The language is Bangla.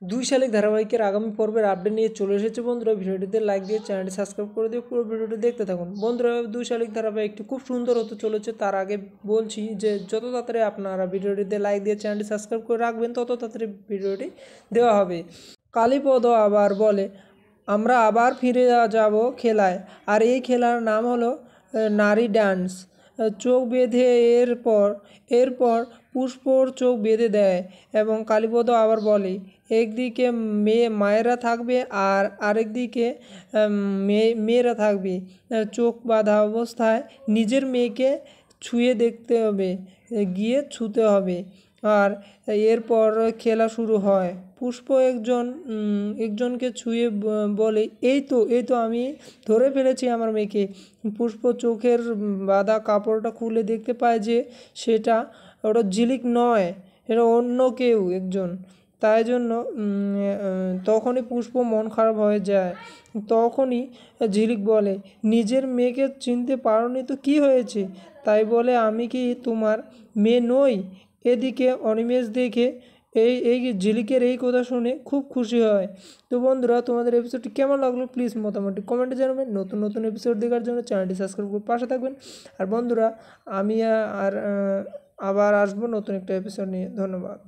দুই শালিক ধারাবাহিকের আগামী পর্বের আপডেট নিয়ে চলে এসেছে বন্ধুরা। ভিডিওটিতে লাইক দিয়ে চ্যানেলটি সাবস্ক্রাইব করে দিয়ে পুরো ভিডিওটি দেখতে থাকুন। বন্ধুরা, দুই শালিক ধারাবাহিকটি খুব সুন্দর হতে চলেছে। তার আগে বলছি যে যত তাড়াতাড়ি আপনারা ভিডিওটিতে লাইক দিয়ে চ্যানেলটি সাবস্ক্রাইব করে রাখবেন, তত তাড়াতাড়ি ভিডিওটি দেওয়া হবে। কালীপদ আবার বলে, আমরা আবার ফিরে যাব খেলায়, আর এই খেলার নাম হলো নারী ডান্স। চোখ বেঁধে এরপর পুষ্পর চোখ বেঁধে দেয় এবং কালীপদ আবার বলে, একদিকে মায়েরা থাকবে আর আরেকদিকে মেয়েরা থাকবে। চোখ বাঁধা অবস্থায় নিজের মেয়েকে ছুঁয়ে দেখতে হবে, গিয়ে ছুঁতে হবে। আর এরপর খেলা শুরু হয়। পুষ্প একজনকে ছুঁয়ে বলে, এই তো আমি ধরে ফেলেছি আমার মেয়েকে। পুষ্প চোখের বাঁধা কাপড়টা খুলে দেখতে পায় যে ওটা ঝিলিক নয়, এটা অন্য কেউ একজন। তাই জন্য তখনই পুষ্প মন খারাপ হয়ে যায়। তখনই ঝিলিক বলে, নিজের মেয়েকে চিনতে পারোনি তো কী হয়েছে? তাই বলে আমি কি তোমার মেয়ে নই? এদিকে অনিমেষ দেখে এই ঝিলিকের এই কথা শুনে খুব খুশি হয়। তো বন্ধুরা, তোমাদের এপিসোডটি কেমন লাগলো প্লিজ মতামতটি কমেন্টে জানাবেন। নতুন নতুন এপিসোড দেখার জন্য চ্যানেলটি সাবস্ক্রাইব করে পাশে থাকবেন। আর বন্ধুরা, আমি আবার আসবো নতুন একটা এপিসোড নিয়ে। ধন্যবাদ।